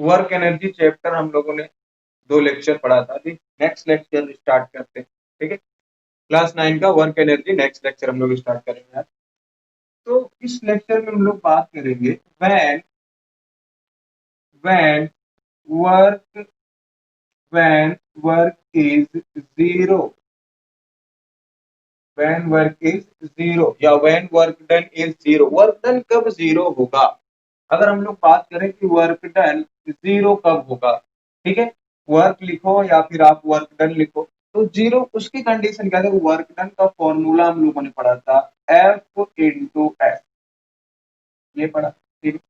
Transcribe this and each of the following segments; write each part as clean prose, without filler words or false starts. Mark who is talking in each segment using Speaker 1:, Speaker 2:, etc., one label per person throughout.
Speaker 1: Work energy chapter हम लोगों ने 2 लेक्चर पढ़ा था। अभी नेक्स्ट लेक्चर स्टार्ट करते हैं, ठीक है। क्लास 9 का वर्क एनर्जी नेक्स्ट लेक्चर हम लोग स्टार्ट करेंगे आज। तो इस लेक्चर में हम लोग बात करेंगे when work when work is zero, when work is zero या when work done is zero. Work done कब जीरो होगा? अगर हम लोग बात करें कि वर्क डन जीरो कब होगा, ठीक है, वर्क लिखो या फिर आप वर्क डन लिखो, तो जीरो उसकी कंडीशन क्या है? वर्क डन का फॉर्मूला हम लोगों ने पढ़ा था, एफ इंटू एस, ये पढ़ा, ठीक है।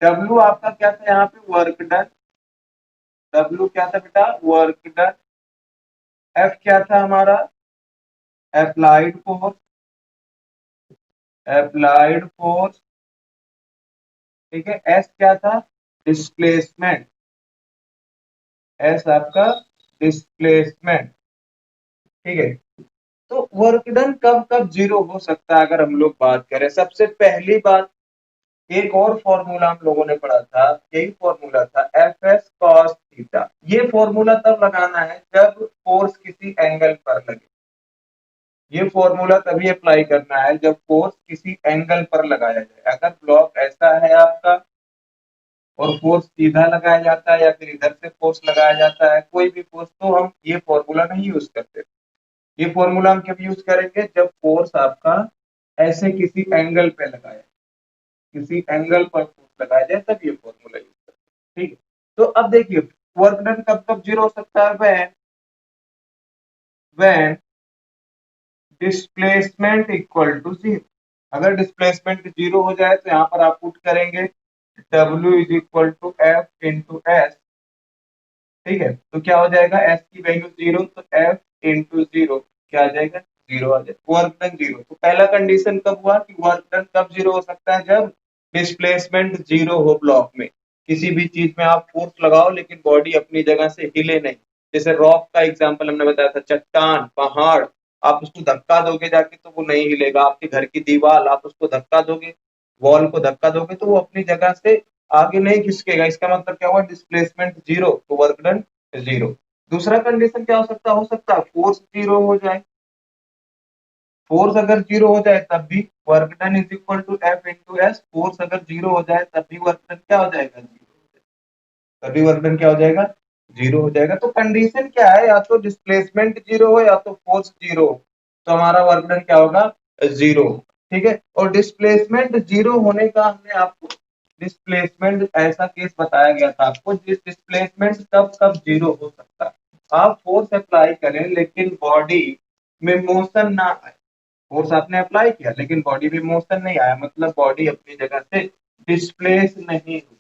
Speaker 1: डब्ल्यू आपका क्या था यहाँ पे? Work done. डब्ल्यू क्या था बेटा? Work done. एफ क्या था हमारा? अप्लाइड फोर्स, अप्लाइड फोर्स, ठीक है। एस क्या था? डिस्प्लेसमेंट, एस आपका डिस्प्लेसमेंट, ठीक है। तो वर्क डन कब कब जीरो हो सकता है अगर हम लोग बात करें? सबसे पहली बात, एक और फॉर्मूला हम लोगों ने पढ़ा था, यही फॉर्मूला था एफ एस कॉस थीटा। ये फॉर्मूला तब लगाना है जब फोर्स किसी एंगल पर लगे। ये फॉर्मूला तभी अप्लाई करना है जब फोर्स किसी एंगल पर लगाया जाए। अगर ब्लॉक ऐसा है आपका और फोर्स सीधा लगाया जाता है या फिर इधर से फोर्स लगाया जाता है, कोई भी फोर्स, तो हम ये फॉर्मूला नहीं यूज करते। ये फॉर्मूला हम कब यूज करेंगे? जब फोर्स आपका ऐसे किसी एंगल पे लगाया, किसी एंगल पर फोर्स लगाया जाए, तब ये फॉर्मूला यूज करते हैं, ठीक है। तो अब देखिए वर्क डन कब कब जीरो हो सकता है? When displacement equal to zero. अगर डिस्प्लेसमेंट जीरो हो जाए तो यहाँ पर आप पुट करेंगे W is equal to F into S, ठीक है। तो क्या हो जाएगा? एस की वैल्यू जीरो, तो एफ इंटू जीरो क्या आ जाएगा? जीरो आ जाएगा। Work done zero. तो पहला कंडीशन कब हुआ कि वर्क डन कब जीरो हो सकता है? जब डिस्प्लेसमेंट जीरो हो ब्लॉक में। किसी भी चीज में आप फोर्स लगाओ लेकिन बॉडी अपनी जगह से हिले नहीं। जैसे रॉक का एग्जांपल हमने बताया था, चट्टान, पहाड़, आप उसको धक्का दोगे जाके तो वो नहीं हिलेगा। आपके घर की दीवार, आप उसको धक्का दोगे, वॉल को धक्का दोगे तो वो अपनी जगह से आगे नहीं खिसकेगा। इसका मतलब क्या हुआ? डिस्प्लेसमेंट जीरो, तो वर्क डन जीरो। दूसरा कंडीशन क्या हो सकता? हो सकता है फोर्स जीरो हो जाए। फोर्स अगर जीरो हो जाए तब भी work done is equal to F into S. Force अगर जीरो हो जाए तब भी वर्क डन क्या हो जाएगा? जीरो। तभी वर्क डन क्या हो जाएगा? जीरो हो जाएगा। तो कंडीशन क्या है? या तो डिस्प्लेसमेंट जीरो हो या तो फोर्स जीरो हो, तो हमारा वर्क डन क्या होगा? जीरो, ठीक है। और डिस्प्लेसमेंट जीरो होने का हमने आपको डिस्प्लेसमेंट ऐसा केस बताया गया था आपको, जिस डिस्प्लेसमेंट कब कब जीरो हो सकता है। आप फोर्स अप्लाई करें लेकिन बॉडी में मोशन ना आए। फोर्स आपने अप्लाई किया लेकिन बॉडी में मोशन नहीं आया, मतलब बॉडी अपनी जगह से डिस्प्लेस नहीं हुई।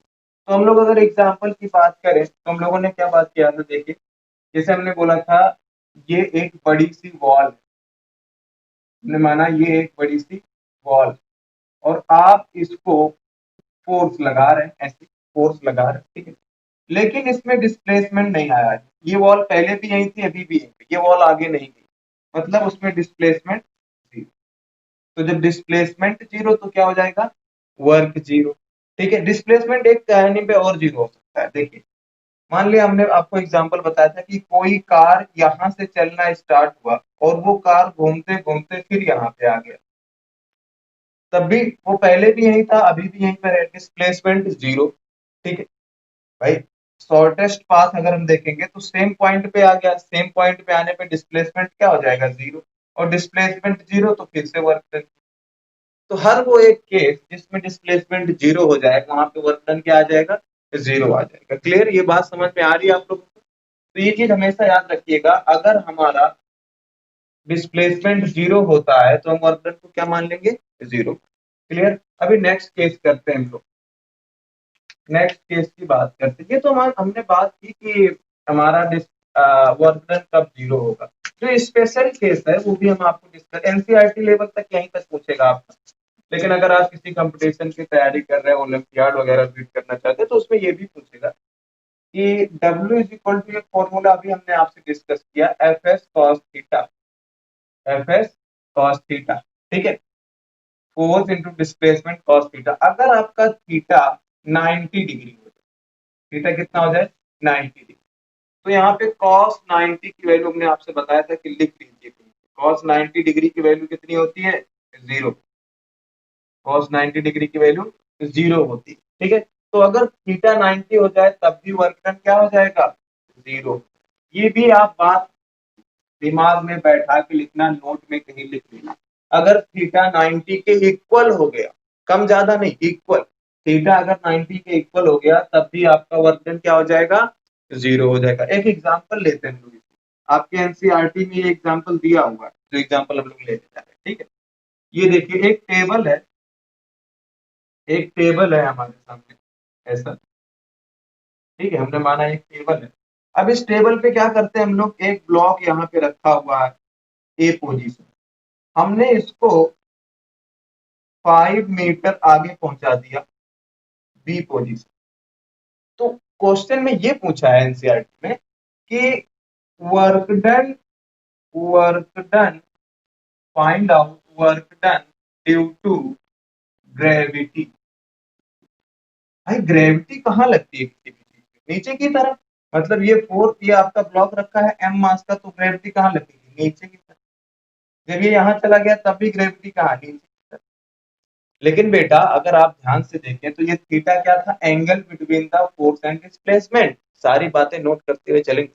Speaker 1: तो हम लोग अगर एग्जाम्पल की बात करें तो हम लोगों ने क्या बात किया था? देखिए, जैसे हमने बोला था ये एक बड़ी सी वॉल है, हमने माना ये एक बड़ी सी वॉल, और आप इसको फोर्स लगा रहे हैं, ऐसे फोर्स लगा रहे हैं, ठीक है। लेकिन इसमें डिस्प्लेसमेंट नहीं आया है। ये वॉल पहले भी यही थी, अभी भी यही थी, ये वॉल आगे नहीं गई, मतलब उसमें डिस्प्लेसमेंट जीरो। तो जब डिस्प्लेसमेंट जीरो तो क्या हो जाएगा? वर्क जीरो, ठीक है। डिस्प्लेसमेंट एक कहानी पे और जीरो हो सकता है। देखिए, मान लिया हमने आपको एग्जांपल बताया था कि कोई कार यहाँ से चलना स्टार्ट हुआ और वो कार घूमते घूमते फिर यहाँ पे आ गया, तब भी वो पहले भी यही था, अभी भी यहीं पर है, डिस्प्लेसमेंट जीरो, ठीक है भाई। शॉर्टेस्ट पाथ अगर हम देखेंगे तो सेम पॉइंट पे आ गया, सेम पॉइंट पे आने पे डिस्प्लेसमेंट क्या हो जाएगा? जीरो। और डिस्प्लेसमेंट जीरो तो फिर से वर्क डन। तो हर वो एक केस जिसमें डिस्प्लेसमेंट जीरो हो जाएगा वहां पे वर्क डन क्या आ जाएगा? जीरो आ जाएगा। क्लियर? ये बात समझ में आ रही है आप लोगों को? तो ये चीज हमेशा याद रखिएगा, अगर हमारा डिस्प्लेसमेंट जीरो होता है तो हम वर्क डन को क्या मान लेंगे? जीरो। क्लियर? अभी नेक्स्ट केस करते हैं हम लोग, नेक्स्ट केस की बात करते हैं। ये तो हमने बात की कि हमारा वर्क डन कब जीरो होगा। जो स्पेशल केस है वो भी हम आपको डिस्कस, एनसीईआरटी लेवल तक यहीं तक पूछेगा आपका। लेकिन अगर आप किसी कंपटीशन की तैयारी कर रहे हैं, ओलंपियाड वगैरह बीट करना चाहते हैं, तो उसमें ये भी पूछेगा कि W इज इक्वल टू, एक फॉर्मूला अभी हमने आपसे डिस्कस किया, F S cos theta, F S cos theta, ठीक है। Force into displacement cos theta. अगर आपका थीटा 90 डिग्री हो जाए, थीटा कितना हो जाए 90 डिग्री। तो यहाँ पे cos 90 की वैल्यू हमने आपसे बताया था कि लिख लीजिए, cos 90 डिग्री की वैल्यू कितनी होती है 0, cos 90 डिग्री की वैल्यू 0 होती है। ठीक है, तो अगर थीटा 90 हो जाए तब भी वर्क डन क्या हो जाएगा 0। ये भी आप बात दिमाग में बैठा के लिखना, नोट में कहीं लिख लेना। अगर थीटा 90 के इक्वल हो गया, कम ज्यादा नहीं, इक्वल, थीटा अगर 90 के इक्वल हो गया तब भी आपका वर्क डन क्या हो जाएगा 0 हो जाएगा। एक एग्जांपल लेते हैं हम लोग, आपके एनसीईआरटी में ये एग्जांपल दिया हुआ है, जो एग्जांपल हम लोग लेते जा रहे हैं। ठीक है, ये देखिए एक टेबल है, एक टेबल है हमारे सामने ऐसा। ठीक है, हमने माना एक टेबल है। अब इस टेबल पे क्या करते हैं हम लोग, एक ब्लॉक यहाँ पे रखा हुआ है ए पोजीशन, हमने इसको 5 मीटर आगे पहुंचा दिया बी पोजीशन। तो क्वेश्चन में ये पूछा है एनसीईआरटी में कि work done, work done, find out work done due to gravity. भाई ग्रेविटी कहाँ लगती है किसी भी चीज में, नीचे की तरफ। मतलब ये 4, ये आपका ब्लॉक रखा है एम मास का, तो ग्रेविटी कहाँ लगेगी नीचे की तरफ। जब ये यहाँ चला गया तब भी ग्रेविटी कहाँ नीचे की तरफ। लेकिन बेटा अगर आप ध्यान से देखें तो ये थीटा क्या था, angle between the force and displacement. सारी बातें नोट करते हुए चलेंगे।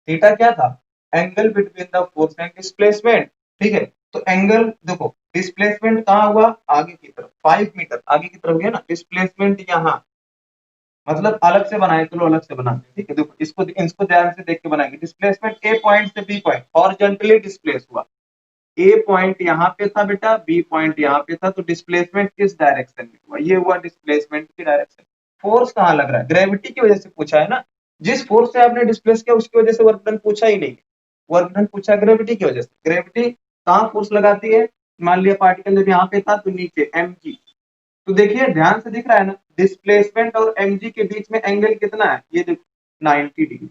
Speaker 1: थीटा क्या था, angle between the force and displacement. ठीक है, तो एंगल देखो, डिस्प्लेसमेंट कहाँ हुआ आगे की तरफ, 5 मीटर आगे की तरफ गया ना, डिस्प्लेसमेंट यहाँ, मतलब अलग से बनाए, चलो अलग से बनाते हैं। ठीक है, देखो इसको इसको ध्यान से देख के बनाएंगे। डिस्प्लेसमेंट ए पॉइंट से बी पॉइंट हॉरिजॉन्टली डिस्प्लेस हुआ। ए पॉइंट यहाँ पे था बेटा, बी पॉइंट यहाँ पे था, तो डिस्प्लेसमेंट किस डायरेक्शन में हुआ, ये हुआ डिस्प्लेसमेंट की डायरेक्शन। फोर्स कहाँ लग रहा है, ग्रेविटी की वजह से पूछा है ना। जिस फोर्स से आपने डिस्प्लेस किया उसकी वजह से वर्क डन पूछा ही नहीं, वर्क डन पूछा ग्रेविटी की वजह से। ग्रेविटी कहाँ फोर्स लगाती है, मान लिया पार्टिकल जब यहाँ पे था तो नीचे mg, तो देखिए ध्यान से दिख रहा है ना, डिस्प्लेसमेंट और mg के बीच में एंगल कितना है, ये देखो 90 डिग्री।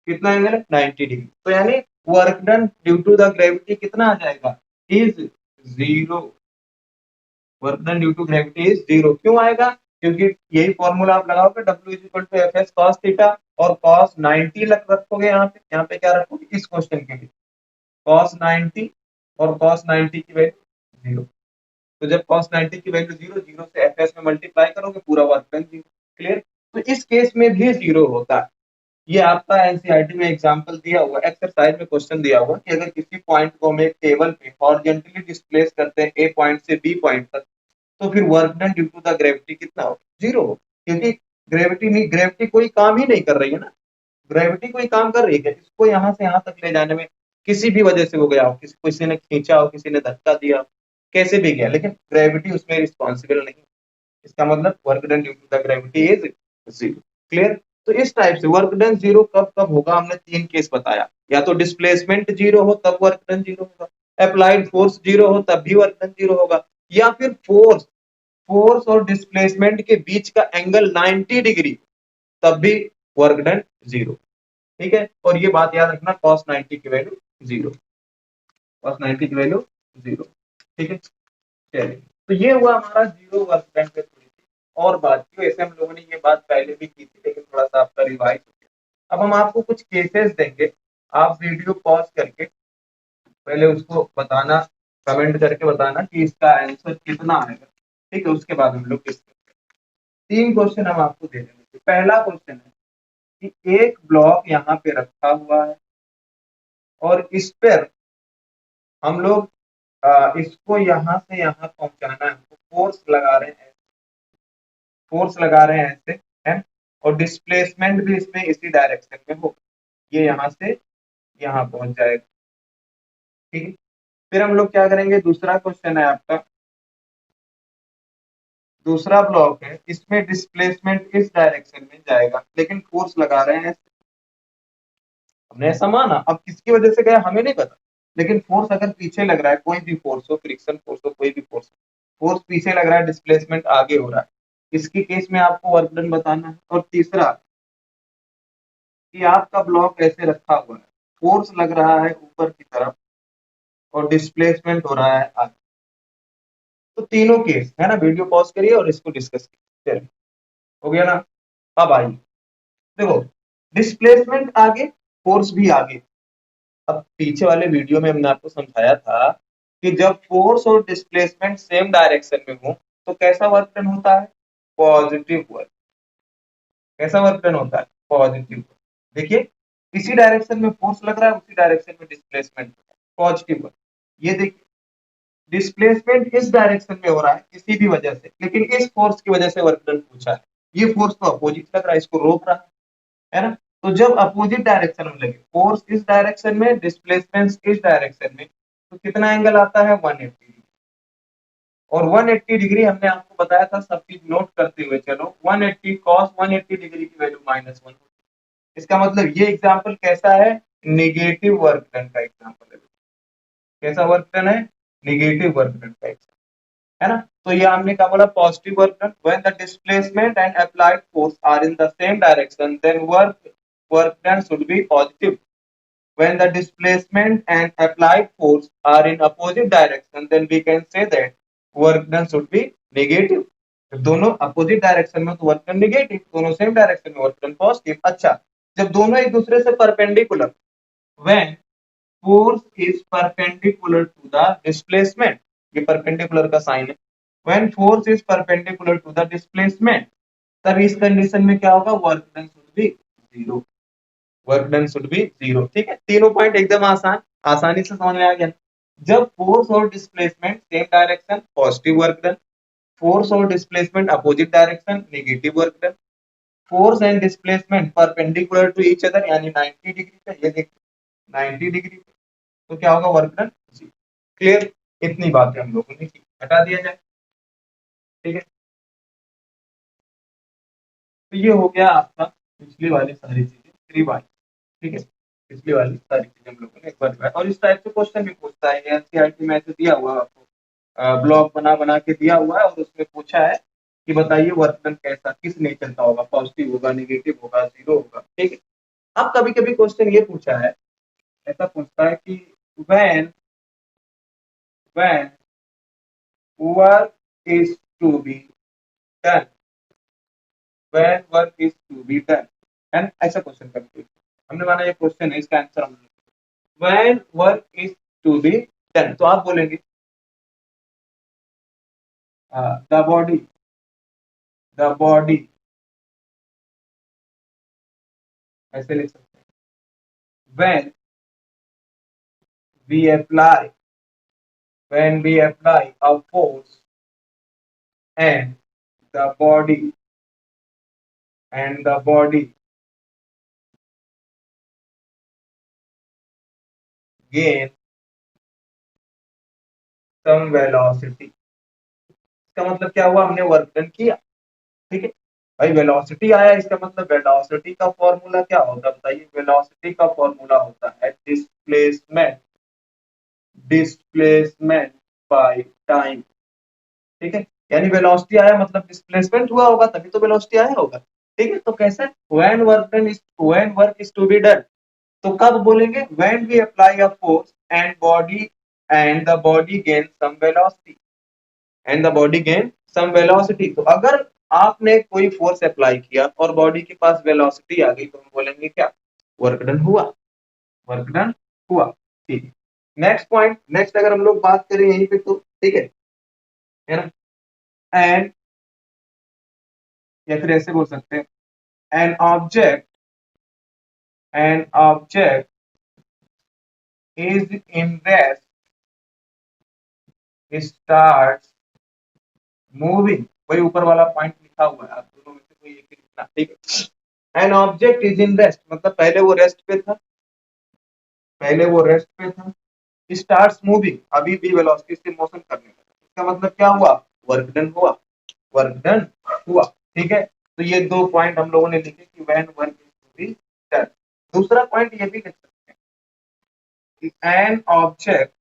Speaker 1: कितना एंगल है 90 डिग्री। तो यानी work done due to the gravity कितना आ जाएगा, is 0। Work done due to gravity is 0। क्यों आएगा, क्योंकि यही फॉर्मूला आप लगाओगे, W is equal to F S cos theta, और कॉस 90 रखोगे यहाँ पे क्या रखोगे इस क्वेश्चन के लिए, कॉस 90, और कॉस 90 की वैल्यू 0। तो जब cos 90 की वैल्यू 0, 0 से fs में मल्टीप्लाई करोगे, पूरा वर्क डन 0। क्लियर, तो इस केस में भी 0 होता है। ये आपका एनसीईआरटी में एग्जांपल दिया हुआ, एक्सरसाइज में क्वेश्चन दिया हुआ कि अगर किसी पॉइंट को हम एक टेबल पे हॉरिजॉन्टली डिस्प्लेस करते हैं ए पॉइंट से बी पॉइंट तक, तो फिर work done due to the gravity कितना हो, 0 हो। क्योंकि ग्रेविटी नहीं, ग्रेविटी कोई काम ही नहीं कर रही है ना, ग्रेविटी कोई काम कर रही है इसको यहाँ से यहाँ तक ले जाने में, किसी भी वजह से वो गया हो, किसी ने खींचा हो, किसी ने धक्का दिया हो, कैसे भी गया, लेकिन ग्रेविटी उसमें रिस्पॉन्सिबल नहीं। इसका मतलब work done due to the gravity is 0। Clear, तो इस टाइप से वर्क डन 0 कब कब होगा, हमने 3 केस बताया। या तो डिस्प्लेसमेंट 0 हो तब वर्क डन 0 होगा, अप्लाइड फोर्स 0 हो तब भी वर्क डन 0 होगा, या फिर फोर्स, फोर्स और डिस्प्लेसमेंट के बीच का एंगल 90 डिग्री, तब भी वर्क डन 0। ठीक है, और ये बात याद रखना, cos 90 की वैल्यू 0, cos 90 की वैल्यू 0। ठीक है, चलिए, तो ये हुआ हमारा 0 वर्क डन पे थोड़ी सी और बात की। वैसे हम लोगों ने ये बात पहले भी की थी, लेकिन थोड़ा सा आपका रिवाइज हो गया। अब हम आपको कुछ केसेस देंगे, आप वीडियो पॉज करके पहले उसको बताना, कमेंट करके बताना कि इसका आंसर कितना आएगा। ठीक है, उसके बाद हम लोग डिस्कस करेंगे। 3 क्वेश्चन हम आपको दे देंगे। पहला क्वेश्चन है कि एक ब्लॉक यहाँ पे रखा हुआ है और इस पर हम लोग इसको यहाँ से यहाँ पहुंचाना है, फोर्स लगा रहे हैं, फोर्स लगा रहे हैं ऐसे, है, और डिस्प्लेसमेंट भी इसमें इसी डायरेक्शन में हो, ये यहाँ से यहाँ पहुंच जाएगा। ठीक है, फिर हम लोग क्या करेंगे, दूसरा क्वेश्चन है आपका, दूसरा ब्लॉक है, इसमें डिस्प्लेसमेंट इस डायरेक्शन में जाएगा, लेकिन फोर्स लगा रहे हैं, हमने ऐसा माना। अब किसकी वजह से गया हमें नहीं पता, लेकिन फोर्स अगर पीछे लग रहा है, कोई भी फोर्स हो, फ्रिक्शन फोर्स हो, कोई भी फोर्स, फोर्स पीछे लग रहा है, डिस्प्लेसमेंट आगे हो रहा है, इसकी केस में आपको वर्क डन बताना है। और तीसरा कि आपका ब्लॉक ऐसे रखा हुआ है, फोर्स लग रहा है ऊपर की तरफ और डिस्प्लेसमेंट हो रहा है आगे। तो तीनों केस है ना, वीडियो पॉज करिए और इसको डिस्कस कीजिए। हो गया ना। अब आइए देखो, डिस्प्लेसमेंट आगे, फोर्स भी आगे। अब पीछे वाले वीडियो में हमने आपको समझाया था कि जब फोर्स और डिस्प्लेसमेंट सेम डायरेक्शन में हो तो कैसा वर्क डन होता है, पॉजिटिव वर्क। कैसा वर्क डन होता है, पॉजिटिव। देखिए, इसी डायरेक्शन में फोर्स लग रहा है, उसी डायरेक्शन में डिस्प्लेसमेंट, पॉजिटिव वर्क। ये देखिए, डिस्प्लेसमेंट इस डायरेक्शन में हो रहा है किसी भी वजह से, लेकिन इस फोर्स की वजह से वर्क डन पूछा है। ये फोर्स तो अपोजिट लग रहा है, इसको रोक रहा है ना। तो जब अपोजिट डायरेक्शन में लगे, फोर्स इस डायरेक्शन में, डिस्प्लेसमेंट इस डायरेक्शन में, तो कितना एंगल आता है, 180 डिग्री। और 180 डिग्री हमने आपको बताया था, सब चीज नोट करते हुए चलो, 180 cos 180 डिग्री की वैल्यू -1। इसका मतलब ये एग्जांपल कैसा है, नेगेटिव वर्क डन का एग्जांपल है। कैसा वर्क डन है, नेगेटिव वर्क डन का, है ना। तो ये हमने क्या बोला, positive work done. When the displacement and applied force are in the same direction then work done should be positive. When the displacement and applied force are in opposite direction, then we can say that work done should be negative. जब दोनों opposite direction में तो work done negative, दोनों same direction में work done positive. अच्छा, जब दोनों एक दूसरे से perpendicular, when force is perpendicular to the displacement, ये परपेंडिकुलर का साइन है। when force is perpendicular to the displacement, तब इस कंडीशन में क्या होगा, work done should B zero. Work done should B zero. ठीक है, तीनों पॉइंट एकदम आसानी से समझ में आ गया। जब फोर्स और displacement same direction, positive work done. Force और displacement opposite direction, negative work done. Force and displacement perpendicular to each other, यानी 90 डिग्री पे, ये देखिए 90 डिग्री पे, तो क्या होगा, वर्क डन जी। क्लियर, इतनी बातें हम लोगों ने की, हटा दिया जाए। ठीक है, तो ये हो गया आपका पिछली वाली सारी चीजें थ्री बाई। ठीक है, पिछली वाली सारी चीजें हम लोगों ने एक बार दिखाया। और इस टाइप से क्वेश्चन भी पूछता है, एनसीईआरटी में ऐसे दिया हुआ है आपको, ब्लॉक बना बना के दिया हुआ है, और उसमें पूछा है कि बताइए वर्क डन कैसा, किस नेचर का होगा, पॉजिटिव होगा, नेगेटिव होगा, जीरो होगा। ठीक है, अब कभी कभी क्वेश्चन ये पूछा है, ऐसा पूछता है कि when when work is to be done, when work is to be done, and ऐसा क्वेश्चन कभी हमने माना ये क्वेश्चन है, इसका आंसर हम when work is to be done, तो आप बोलेंगे द बॉडी ऐसे लिख सकते हैं, when we apply a force and the body gain some velocity. इसका मतलब क्या हुआ, हमने वर्क डन किया। ठीक है भाई, वेलोसिटी आया, इसका मतलब वेलोसिटी का फॉर्मूला क्या होता है बताइए, वेलोसिटी का फॉर्मूला होता है डिस्प्लेसमेंट बाय टाइम। ठीक है, यानी वेलोसिटी आया मतलब डिस्प्लेसमेंट हुआ होगा, तभी तो वेलोसिटी आया होगा। ठीक है, तो कैसे, when work is to be done, तो कब बोलेंगे, when we apply a force and the body gain some velocity, तो अगर आपने कोई फोर्स अप्लाई किया और बॉडी के पास वेलोसिटी आ गई, तो हम बोलेंगे क्या, वर्क डन हुआ, वर्क डन हुआ। ठीक है, नेक्स्ट पॉइंट, नेक्स्ट अगर हम लोग बात करें यहीं पे, तो ठीक है ना, एंड, या फिर ऐसे बोल सकते हैं, an object is in rest starts moving, वही ऊपर वाला पॉइंट लिखा हुआ है, आप दोनों में से कोई एक ही लिखना। ठीक है, an object is in rest मतलब पहले वो रेस्ट पे था, स्टार्ट्स मूविंग, अभी भी वेलोसिटी से मोशन करने लगा, इसका मतलब क्या हुआ, वर्क डन हुआ, वर्क डन हुआ। ठीक है, तो ये दो पॉइंट हम लोगों ने लिखे कि when work is to be done. दूसरा पॉइंट ये भी लिख सकते हैं कि an object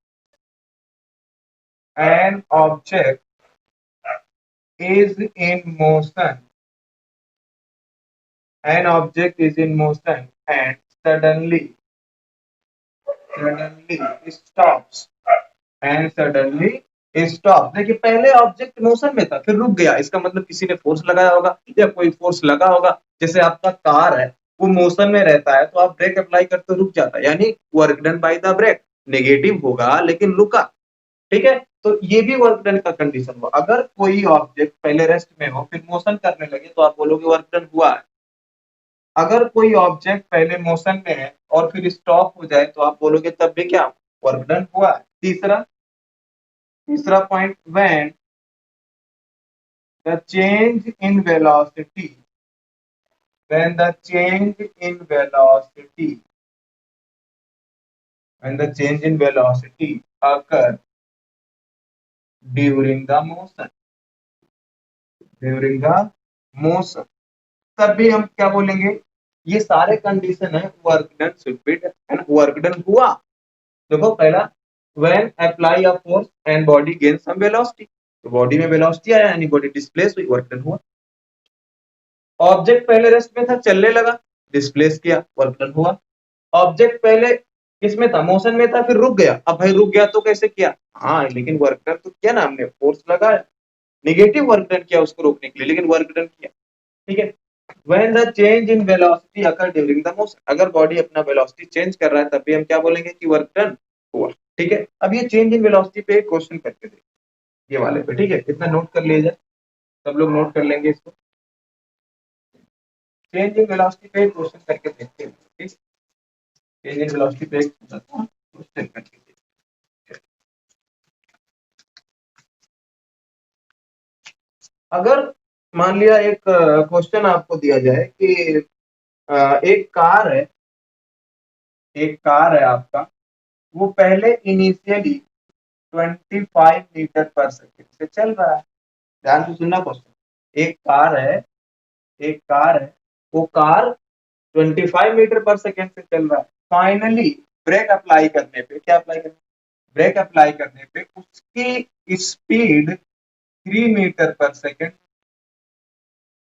Speaker 1: is in motion and suddenly stops, stop. देखिए पहले ऑब्जेक्ट मोशन में था फिर रुक गया, इसका मतलब किसी ने फोर्स लगाया होगा या कोई फोर्स लगा होगा। जैसे आपका कार है वो मोशन में रहता है तो आप ब्रेक अप्लाई करते रुक जाता है, यानी work done by the brake. Negative होगा लेकिन रुका, ठीक है। तो ये भी वर्क डन का कंडीशन हुआ। अगर कोई ऑब्जेक्ट पहले रेस्ट में हो फिर मोशन करने लगे तो आप बोलोगे वर्क डन हुआ है। अगर कोई ऑब्जेक्ट पहले मोशन में है और फिर स्टॉप हो जाए तो आप बोलोगे तब भी क्या वर्क डन हुआ है। तीसरा तीसरा point, when the change in velocity when the change in velocity when the change in velocity occur during the motion during the motion तब भी हम क्या बोलेंगे, ये सारे कंडीशन है work done should be done, work done हुआ। देखो पहला, when apply a force and body gains some velocity, तो बॉडी में वेलोसिटी आया यानी बॉडी डिस्प्लेस हुई, वर्क डन हुआ। ऑब्जेक्ट पहले रेस्ट में था चलने लगा, डिस्प्लेस किया, वर्क डन हुआ। ऑब्जेक्ट पहले किसमें था मोशन में था फिर रुक गया, अब भाई रुक गया तो कैसे किया, हाँ लेकिन वर्क डन तो किया ना हमने, फोर्स लगाया, नेगेटिव वर्क डन किया उसको रोकने के लिए लेकिन वर्क डन किया, ठीक है। When the change in velocity occur during the motion, अगर बॉडी अपना वेलोसिटी चेंज कर रहा है तब भी हम क्या बोलेंगे कि वर्क डन हुआ, ठीक है। अब ये चेंज इन वेलोसिटी पे एक क्वेश्चन करके देखिए, ये वाले पे, ठीक है। इतना नोट कर लीजिए, सब लोग नोट कर लेंगे इसको। चेंज इन वेलोसिटी पे एक क्वेश्चन करके देखते हैं, ठीक। चेंज इन वेलोसिटी पे एक क्वेश्चन करके देखते हैं। अगर मान लिया एक क्वेश्चन आपको दिया जाए कि एक कार है, एक कार है आपका, वो पहले इनिशियली 25 मीटर पर सेकेंड से चल रहा है। ध्यान से सुनना क्वेश्चन, एक कार है, एक कार है, वो कार 25 मीटर पर सेकेंड से चल रहा है। फाइनली ब्रेक अप्लाई करने पे, क्या अप्लाई करने, ब्रेक अप्लाई करने पे उसकी स्पीड 3 मीटर पर सेकेंड,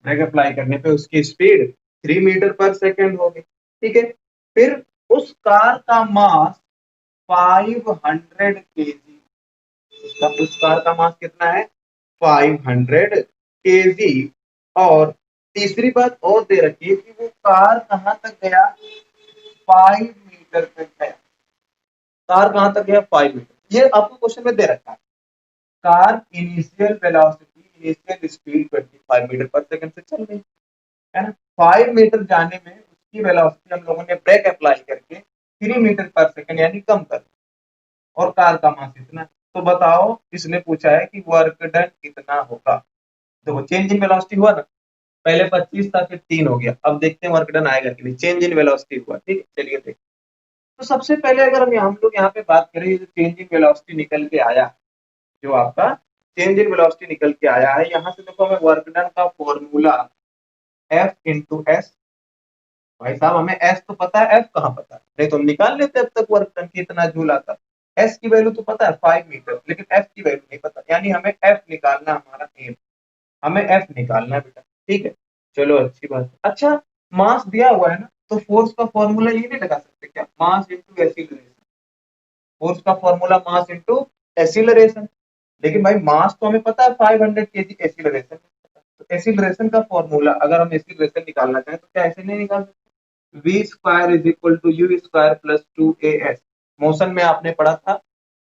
Speaker 1: ब्रेक अप्लाई करने पे उसकी स्पीड 3 मीटर पर सेकेंड होगी, ठीक है। फिर उस कार का मास 500 केजी, उस कार का मास कितना है 500 केजी। और तीसरी बात और दे रखी है कि वो कार कहां तक गया, 5 मीटर तक गया। कार कहां तक गया 5 मीटर, ये आपको क्वेश्चन में दे रखा है। Car initial velocity, initial speed 25 metre per second से चल रही है ना। 5 मीटर जाने में उसकी वेलोसिटी हम लोगों ने ब्रेक अप्लाई करके 3 मीटर पर सेकंड यानी कम कर, और कार का मास इतना। तो बताओ इसने पूछा है कि वर्क डन कितना होगा। देखो चेंज इन वेलोसिटी हुआ ना, पहले 25 था फिर 3 हो गया, अब देखते हैं वर्क डन आएगा कि नहीं। चेंज इन वेलोसिटी हुआ, ठीक है, चलिए देखते। तो सबसे पहले अगर हम लोग यहाँ पे बात करें, जो चेंज इन वेलोसिटी निकल के आया, जो आपका चेंज इन वेलोसिटी निकल के आया है, यहाँ से देखो हमें वर्क डन का फॉर्मूला F इंटू एस। भाई साहब हमें एस तो पता है, एफ कहाँ पता है, नहीं तो हम निकाल लेते अब तक वर्क डन कितना जूल आता। एस की वैल्यू तो पता है 5 मीटर, लेकिन एफ की वैल्यू नहीं पता, यानी हमें एफ निकालना हमारा एम, हमें एफ निकालना है बेटा, ठीक है। चलो अच्छी बात है। अच्छा मास दिया हुआ है ना, तो फोर्स का फॉर्मूला ये नहीं लगा सकते क्या, मास इंटू एक्सीलरेशन। फोर्स का फॉर्मूला मास इंटू एक्सीलरेशन, लेकिन भाई मास तो हमें पता है 500 केजी, एक्सीलरेशन तो एक्सीलरेशन का फॉर्मूला अगर हम एक्सीलरेशन निकालना चाहें तो क्या ऐसे नहीं निकाल सकते, v square is equal to u square plus 2as। Motion में आपने पढ़ा था,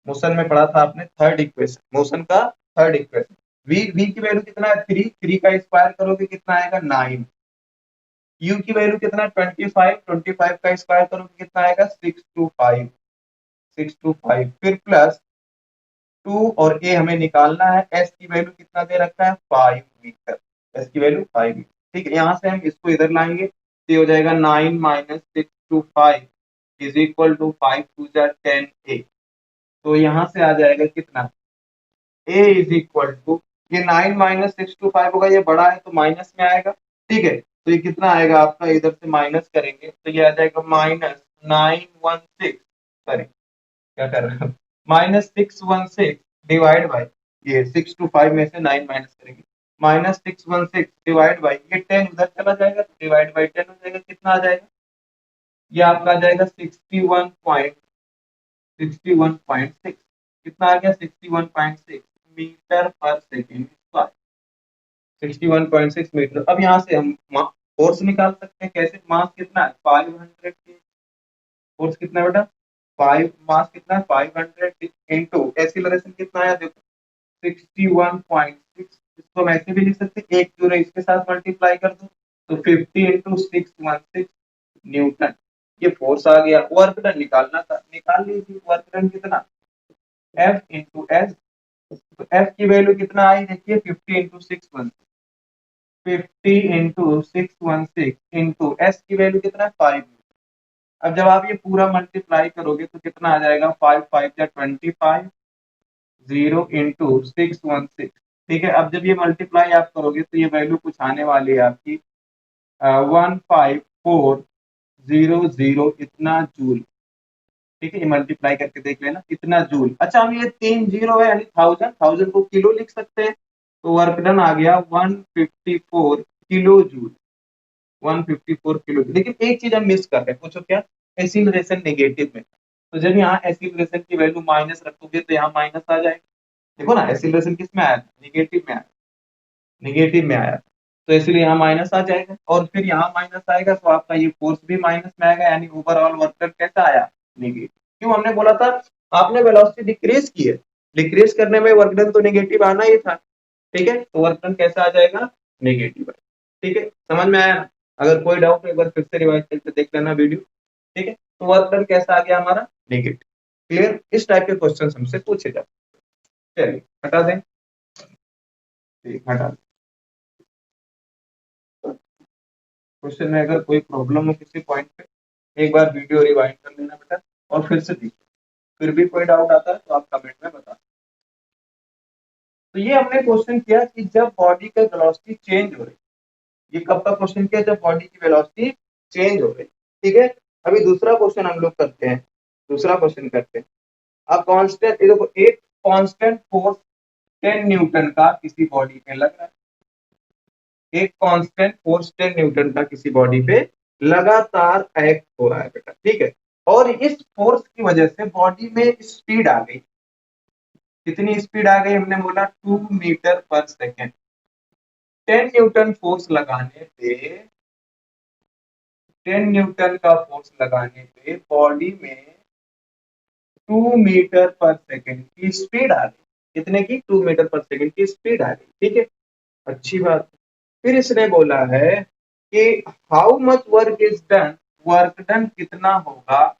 Speaker 1: मोशन में पढ़ा था आपने थर्ड इक्वेशन, मोशन का थर्ड इक्वेशन। वी की वैल्यू कितना है 3, 3 का स्क्वायर करोगे कितना आएगा 9। यू की वैल्यू कितना है 25, 25 का स्क्वायर करोगे कितना आएगा 625, 625। फिर प्लस 2 और ए हमें निकालना है, एस की वैल्यू कितना दे रखा है 5 मीटर, एस की वैल्यू 5 मीटर, ठीक है। यहाँ से हम इसको इधर लाएंगे तो ये हो जाएगा 9 minus 625 is equal to 5 to 10 a. तो यहाँ से आ जाएगा कितना, ए इज इक्वल टू, ये 9 माइनस 625 होगा, ये बड़ा है तो माइनस में आएगा, ठीक है। तो ये कितना आएगा आपका, इधर से माइनस करेंगे तो ये आ जाएगा माइनस 916, सॉरी क्या कर रहे हो, -616 डिवाइड बाई, ये 625 में से 9 माइनस करेंगे, -616 डिवाइड बाई, ये 10 उधर चला जाएगा तो डिवाइड बाई 10 हो जाएगा, कितना आ जाएगा, ये आपका आ जाएगा 61.6, कितना आ गया 61.6। मीटर पर सेकेंड स्क्वायर, 61.6 मीटर। अब यहाँ से हम फोर्स निकाल सकते हैं कैसे, मास कितना है 500 के, फोर्स कितना है बेटा 5, मास कितना है 500 इंटू एक्सीलरेशन कितना आया देखो 61.6, इसको हम ऐसे भी लिख सकते हैं, एक जीरो इसके साथ मल्टीप्लाई कर दो तो 50 इंटू 616 न्यूटन, ये फोर्स आ गया। वर्क डन निकालना था, निकाल लीजिए वर्क डन कितना F इंटू एस, तो F की वैल्यू कितना आई देखिए 50 इंटू 616 इंटू एस की वैल्यू कितना है 5। अब जब आप ये पूरा मल्टीप्लाई करोगे तो कितना आ जाएगा 5 5 या 25 0 इंटू 616, ठीक है। अब जब ये मल्टीप्लाई आप करोगे तो ये वैल्यू कुछ आने वाली है आपकी 15400 इतना जूल, ठीक है। ये मल्टीप्लाई करके देख लेना इतना जूल। अच्छा हम ये 3 जीरो है यानी 1000, 1000 को किलो लिख सकते हैं, तो वर्क डन आ गया 154 किलो जूल, 154 किलो। लेकिन एक चीज हम मिस कर रहे हैं, पूछो क्या, एसिलरेशन नेगेटिव में, तो जब यहाँ एसिलरेशन की वैल्यू माइनस रखोगे तो यहाँ माइनस आ जाएगा। देखो ना एसिलरेशन किस में आया था, नेगेटिव में आया, नेगेटिव में आया, तो इसलिए यहाँ माइनस आ जाएगा और फिर यहाँ माइनस आएगा तो आपका ये फोर्स भी माइनस में आएगा, यानी ओवरऑल वर्क डन कैसा आया नेगेटिव। क्यों, हमने बोला था आपने वेलोसिटी डिक्रीज की है, डिक्रीज करने में वर्क डन तो नेगेटिव आना ही था, ठीक है। तो वर्क डन कैसा आ जाएगा नेगेटिव, ठीक है। समझ में आया ना, अगर कोई डाउट एक बार फिर से रिवाइज करके देख लेना वीडियो, ठीक है। तो वर्क डन कैसा आ गया हमारा नेगेटिव, क्लियर। इस टाइप के क्वेश्चन हमसे पूछे जाते, चलिए हटा दें, हटा दें। क्वेश्चन में अगर कोई प्रॉब्लम हो किसी पॉइंट पे एक बार वीडियो रिवाइंड कर लेना बेटा और फिर से देखो, फिर भी कोई डाउट आता है तो आप कमेंट में बता। तो ये हमने क्वेश्चन किया कि जब बॉडी का वेलोसिटी चेंज हो रही, ये कब का क्वेश्चन किया, जब बॉडी की वेलोसिटी चेंज हो रही, ठीक है। अभी दूसरा क्वेश्चन हम लोग करते हैं, दूसरा क्वेश्चन करते हैं। अब कांस्टेंट, देखो एक कांस्टेंट फोर्स 10 न्यूटन का किसी बॉडी पे लग रहा है, एक कांस्टेंट फोर्स 10 न्यूटन का किसी बॉडी पे लगातार एक्ट हो रहा है बेटा, ठीक है। और इस फोर्स की वजह से बॉडी में स्पीड आ गई, कितनी स्पीड आ गई, हमने बोला 2 मीटर पर सेकेंड। 10 न्यूटन फोर्स लगाने पे, 10 न्यूटन का फोर्स लगाने पे बॉडी में 2 मीटर पर सेकेंड की स्पीड आ गई, कितने की 2 मीटर पर सेकेंड की स्पीड आ गई, ठीक है। अच्छी बात। फिर इसने बोला है कि how much work is done, work done कितना होगा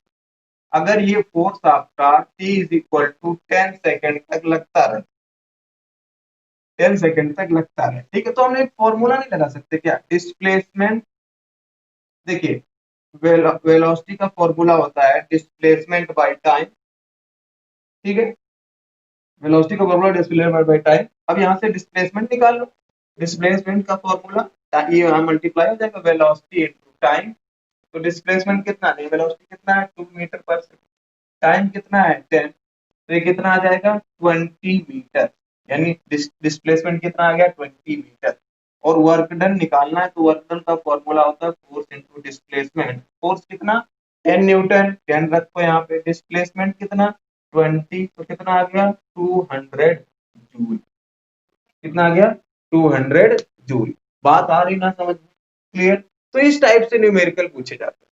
Speaker 1: अगर ये फोर्स आपका t is equal to 10 second तक लगता रहे, 10 सेकेंड तक लगता रहे, ठीक है। तो हमने एक फॉर्मूला नहीं लगा सकते क्या, डिस्प्लेसमेंट, देखिए वेलोसिटी का फॉर्मूला होता है डिस्प्लेसमेंट बाय टाइम, ठीक है। वेलोसिटी का फॉर्मूला डिस्प्लेसमेंट बाय टाइम। अब यहाँ से डिस्प्लेसमेंट निकाल लो, डिस्प्लेसमेंट का फॉर्मूला ये यहाँ मल्टीप्लाई हो जाएगा वेलोसिटी इनटू टाइम, तो डिस्प्लेसमेंट कितना है, वेलोसिटी कितना है 2 मीटर पर सेकंड, टाइम कितना है 10, तो ये कितना आ जाएगा 20 मीटर, यानी डिस्प्लेसमेंट कितना आ गया 20 मीटर। और वर्क डन निकालना है तो वर्क डन का फॉर्मूला होता है फोर्स इनटू डिस्प्लेसमेंट, फोर्स कितना 10 न्यूटन, 10 रखो यहाँ पे, डिस्प्लेसमेंट कितना 20, तो कितना आ गया 200 जूल, कितना आ गया 200 जूल। बात आ रही ना समझ में, क्लियर। तो इस टाइप से न्यूमेरिकल पूछे जाते हैं,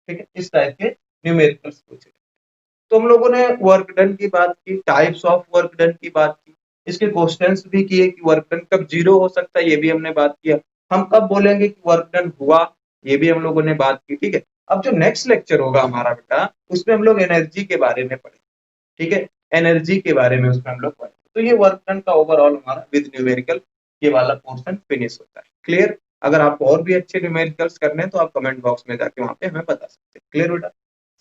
Speaker 1: ठीक है, इस टाइप के न्यूमेरिकल्स पूछे। तो हम लोगों ने वर्क डन की बात की, टाइप्स ऑफ वर्क डन की बात की, इसके क्वेश्चंस भी किए कि वर्क डन कब जीरो हो सकता है, ये भी हमने बात किया, हम कब बोलेंगे कि वर्क डन हुआ, ये भी हम लोगों ने बात की, ठीक है। अब जो नेक्स्ट लेक्चर होगा हमारा बेटा, उसमें हम लोग एनर्जी के बारे में पढ़ेंगे, ठीक है, एनर्जी के बारे में उसमें हम लोग पढ़ेंगे। तो ये वर्क डन का ओवरऑल हमारा विद न्यूमेरिकल ये वाला पोर्शन फिनिश होता है, क्लियर। अगर आपको और भी अच्छे न्यूमेरिकल्स करने हैं तो आप कमेंट बॉक्स में जाके वहां पे हमें बता सकते हैं, क्लियर बेटा।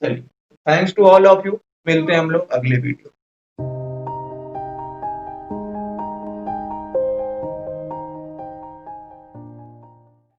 Speaker 1: चलिए, thanks to all of you, मिलते हैं हम लोग अगले वीडियो।